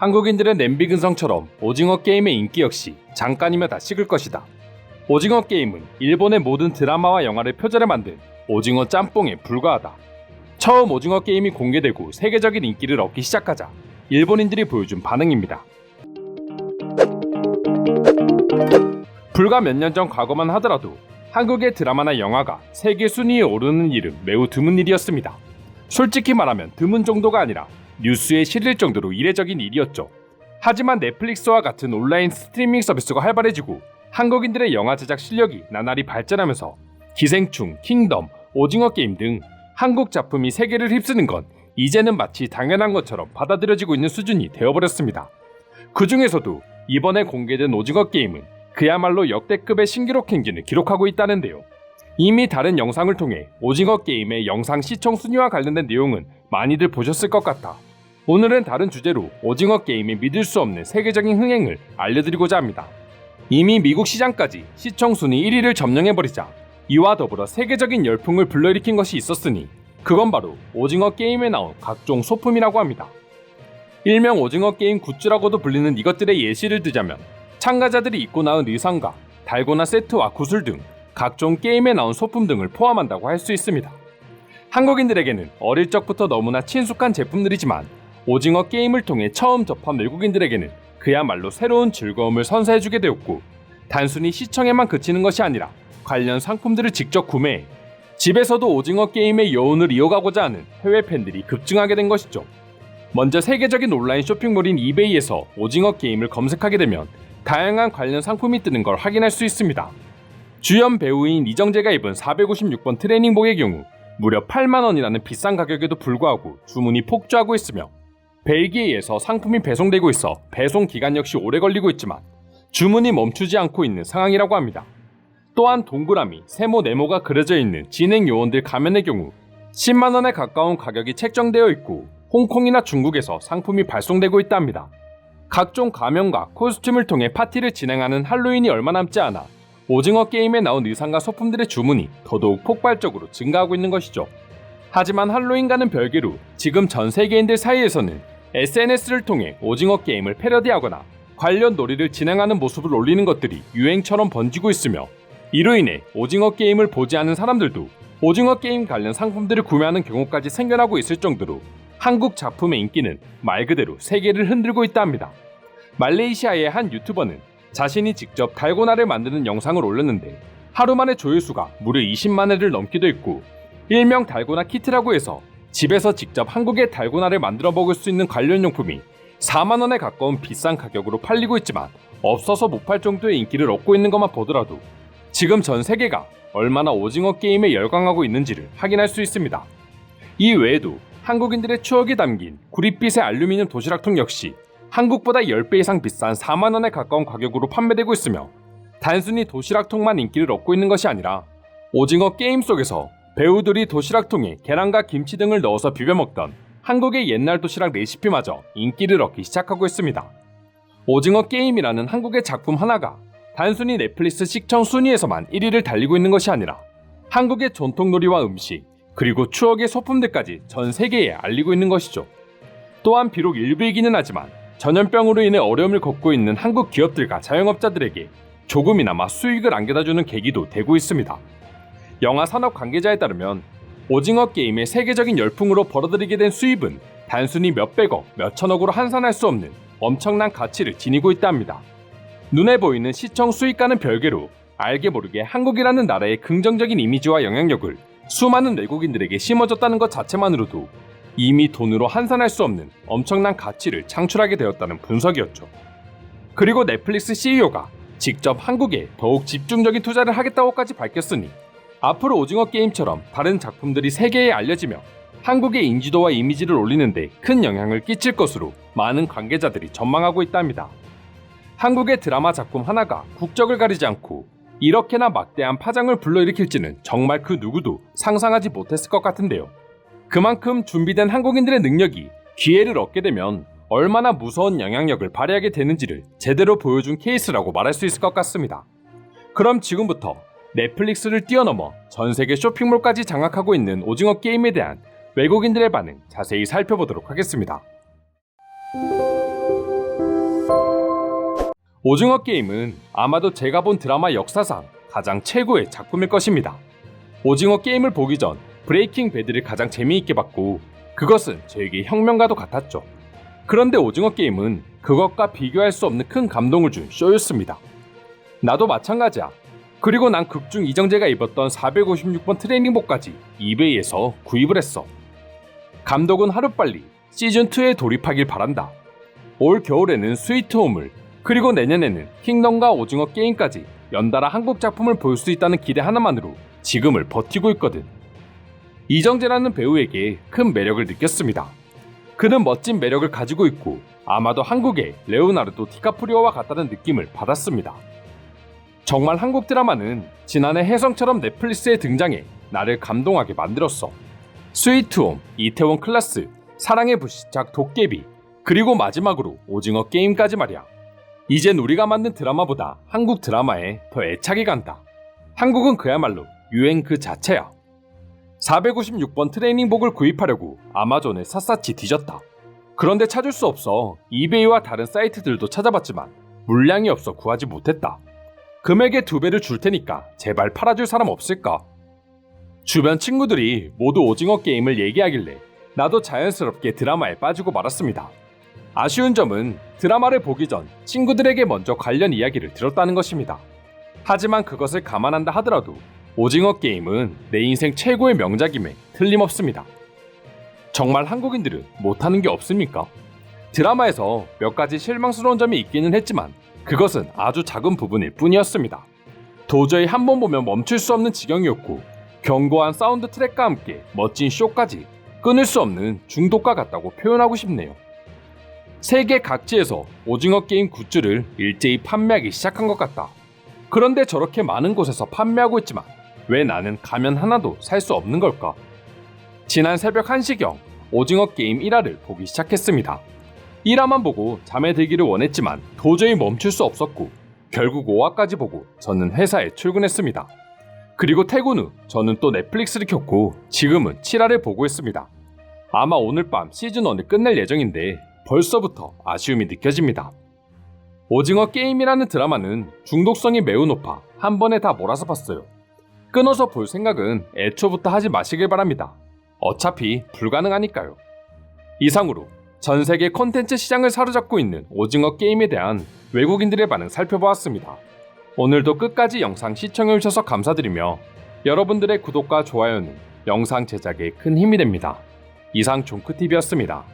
한국인들의 냄비 근성처럼 오징어 게임의 인기 역시 잠깐이면 다 식을 것이다. 오징어 게임은 일본의 모든 드라마와 영화를 표절해 만든 오징어 짬뽕에 불과하다. 처음 오징어 게임이 공개되고 세계적인 인기를 얻기 시작하자 일본인들이 보여준 반응입니다. 불과 몇 년 전 과거만 하더라도 한국의 드라마나 영화가 세계 순위에 오르는 일은 매우 드문 일이었습니다. 솔직히 말하면 드문 정도가 아니라 뉴스에 실릴 정도로 이례적인 일이었죠. 하지만 넷플릭스와 같은 온라인 스트리밍 서비스가 활발해지고 한국인들의 영화 제작 실력이 나날이 발전하면서 기생충, 킹덤, 오징어 게임 등 한국 작품이 세계를 휩쓰는 건 이제는 마치 당연한 것처럼 받아들여지고 있는 수준이 되어버렸습니다. 그 중에서도 이번에 공개된 오징어 게임은 그야말로 역대급의 신기록 행진을 기록하고 있다는데요. 이미 다른 영상을 통해 오징어 게임의 영상 시청 순위와 관련된 내용은 많이들 보셨을 것 같아 오늘은 다른 주제로 오징어 게임의 믿을 수 없는 세계적인 흥행을 알려드리고자 합니다. 이미 미국 시장까지 시청 순위 1위를 점령해버리자 이와 더불어 세계적인 열풍을 불러일으킨 것이 있었으니 그건 바로 오징어 게임에 나온 각종 소품이라고 합니다. 일명 오징어 게임 굿즈라고도 불리는 이것들의 예시를 들자면 참가자들이 입고 나온 의상과 달고나 세트와 구슬 등 각종 게임에 나온 소품 등을 포함한다고 할 수 있습니다. 한국인들에게는 어릴 적부터 너무나 친숙한 제품들이지만 오징어 게임을 통해 처음 접한 외국인들에게는 그야말로 새로운 즐거움을 선사해주게 되었고 단순히 시청에만 그치는 것이 아니라 관련 상품들을 직접 구매해 집에서도 오징어 게임의 여운을 이어가고자 하는 해외 팬들이 급증하게 된 것이죠. 먼저 세계적인 온라인 쇼핑몰인 이베이에서 오징어 게임을 검색하게 되면 다양한 관련 상품이 뜨는 걸 확인할 수 있습니다. 주연 배우인 이정재가 입은 456번 트레이닝복의 경우 무려 8만원이라는 비싼 가격에도 불구하고 주문이 폭주하고 있으며 벨기에에서 상품이 배송되고 있어 배송 기간 역시 오래 걸리고 있지만 주문이 멈추지 않고 있는 상황이라고 합니다. 또한 동그라미, 세모, 네모가 그려져 있는 진행 요원들 가면의 경우 10만원에 가까운 가격이 책정되어 있고 홍콩이나 중국에서 상품이 발송되고 있다 합니다. 각종 가면과 코스튬을 통해 파티를 진행하는 할로윈이 얼마 남지 않아 오징어 게임에 나온 의상과 소품들의 주문이 더더욱 폭발적으로 증가하고 있는 것이죠. 하지만 할로윈과는 별개로 지금 전 세계인들 사이에서는 SNS를 통해 오징어 게임을 패러디하거나 관련 놀이를 진행하는 모습을 올리는 것들이 유행처럼 번지고 있으며 이로 인해 오징어 게임을 보지 않은 사람들도 오징어 게임 관련 상품들을 구매하는 경우까지 생겨나고 있을 정도로 한국 작품의 인기는 말 그대로 세계를 흔들고 있다 합니다. 말레이시아의 한 유튜버는 자신이 직접 달고나를 만드는 영상을 올렸는데 하루 만에 조회수가 무려 20만 회를 넘기도 했고 일명 달고나 키트라고 해서 집에서 직접 한국의 달고나를 만들어 먹을 수 있는 관련 용품이 4만원에 가까운 비싼 가격으로 팔리고 있지만 없어서 못 팔 정도의 인기를 얻고 있는 것만 보더라도 지금 전 세계가 얼마나 오징어 게임에 열광하고 있는지를 확인할 수 있습니다. 이 외에도 한국인들의 추억이 담긴 구릿빛의 알루미늄 도시락통 역시 한국보다 10배 이상 비싼 4만원에 가까운 가격으로 판매되고 있으며 단순히 도시락통만 인기를 얻고 있는 것이 아니라 오징어 게임 속에서 배우들이 도시락통에 계란과 김치 등을 넣어서 비벼 먹던 한국의 옛날 도시락 레시피마저 인기를 얻기 시작하고 있습니다. 오징어 게임이라는 한국의 작품 하나가 단순히 넷플릭스 시청 순위에서만 1위를 달리고 있는 것이 아니라 한국의 전통놀이와 음식 그리고 추억의 소품들까지 전 세계에 알리고 있는 것이죠. 또한 비록 일부이기는 하지만 전염병으로 인해 어려움을 겪고 있는 한국 기업들과 자영업자들에게 조금이나마 수익을 안겨다주는 계기도 되고 있습니다. 영화 산업 관계자에 따르면 오징어 게임의 세계적인 열풍으로 벌어들이게 된 수입은 단순히 몇백억, 몇천억으로 환산할 수 없는 엄청난 가치를 지니고 있다 합니다. 눈에 보이는 시청 수익과는 별개로 알게 모르게 한국이라는 나라의 긍정적인 이미지와 영향력을 수많은 외국인들에게 심어줬다는 것 자체만으로도 이미 돈으로 환산할 수 없는 엄청난 가치를 창출하게 되었다는 분석이었죠. 그리고 넷플릭스 CEO가 직접 한국에 더욱 집중적인 투자를 하겠다고까지 밝혔으니 앞으로 오징어 게임처럼 다른 작품들이 세계에 알려지며 한국의 인지도와 이미지를 올리는데 큰 영향을 끼칠 것으로 많은 관계자들이 전망하고 있답니다. 한국의 드라마 작품 하나가 국적을 가리지 않고 이렇게나 막대한 파장을 불러일으킬지는 정말 그 누구도 상상하지 못했을 것 같은데요. 그만큼 준비된 한국인들의 능력이 기회를 얻게 되면 얼마나 무서운 영향력을 발휘하게 되는지를 제대로 보여준 케이스라고 말할 수 있을 것 같습니다. 그럼 지금부터 넷플릭스를 뛰어넘어 전세계 쇼핑몰까지 장악하고 있는 오징어 게임에 대한 외국인들의 반응 자세히 살펴보도록 하겠습니다. 오징어 게임은 아마도 제가 본 드라마 역사상 가장 최고의 작품일 것입니다. 오징어 게임을 보기 전 브레이킹 배드를 가장 재미있게 봤고 그것은 저에게 혁명과도 같았죠. 그런데 오징어 게임은 그것과 비교할 수 없는 큰 감동을 준 쇼였습니다. 나도 마찬가지야. 그리고 난 극중 이정재가 입었던 456번 트레이닝복까지 이베이에서 구입을 했어. 감독은 하루빨리 시즌2에 돌입하길 바란다. 올 겨울에는 스위트홈을, 그리고 내년에는 킹덤과 오징어 게임까지 연달아 한국 작품을 볼 수 있다는 기대 하나만으로 지금을 버티고 있거든. 이정재라는 배우에게 큰 매력을 느꼈습니다. 그는 멋진 매력을 가지고 있고 아마도 한국의 레오나르도 디카프리오와 같다는 느낌을 받았습니다. 정말 한국 드라마는 지난해 혜성처럼 넷플릭스에 등장해 나를 감동하게 만들었어. 스위트홈, 이태원 클라스, 사랑의 불시착 도깨비, 그리고 마지막으로 오징어 게임까지 말이야. 이젠 우리가 만든 드라마보다 한국 드라마에 더 애착이 간다. 한국은 그야말로 유행 그 자체야. 456번 트레이닝복을 구입하려고 아마존에 샅샅이 뒤졌다. 그런데 찾을 수 없어 이베이와 다른 사이트들도 찾아봤지만 물량이 없어 구하지 못했다. 금액의 2배를 줄 테니까 제발 팔아줄 사람 없을까? 주변 친구들이 모두 오징어 게임을 얘기하길래 나도 자연스럽게 드라마에 빠지고 말았습니다. 아쉬운 점은 드라마를 보기 전 친구들에게 먼저 관련 이야기를 들었다는 것입니다. 하지만 그것을 감안한다 하더라도 오징어 게임은 내 인생 최고의 명작임에 틀림없습니다. 정말 한국인들은 못하는 게 없습니까? 드라마에서 몇 가지 실망스러운 점이 있기는 했지만 그것은 아주 작은 부분일 뿐이었습니다. 도저히 한 번 보면 멈출 수 없는 지경이었고 견고한 사운드 트랙과 함께 멋진 쇼까지 끊을 수 없는 중독과 같다고 표현하고 싶네요. 세계 각지에서 오징어 게임 굿즈를 일제히 판매하기 시작한 것 같다. 그런데 저렇게 많은 곳에서 판매하고 있지만 왜 나는 가면 하나도 살 수 없는 걸까? 지난 새벽 1시경 오징어 게임 1화를 보기 시작했습니다. 1화만 보고 잠에 들기를 원했지만 도저히 멈출 수 없었고 결국 5화까지 보고 저는 회사에 출근했습니다. 그리고 퇴근 후 저는 또 넷플릭스를 켰고 지금은 7화를 보고 있습니다. 아마 오늘 밤 시즌1을 끝낼 예정인데 벌써부터 아쉬움이 느껴집니다. 오징어 게임이라는 드라마는 중독성이 매우 높아 한 번에 다 몰아서 봤어요. 끊어서 볼 생각은 애초부터 하지 마시길 바랍니다. 어차피 불가능하니까요. 이상으로 전 세계 콘텐츠 시장을 사로잡고 있는 오징어 게임에 대한 외국인들의 반응 살펴보았습니다. 오늘도 끝까지 영상 시청해주셔서 감사드리며 여러분들의 구독과 좋아요는 영상 제작에 큰 힘이 됩니다. 이상 종크TV였습니다.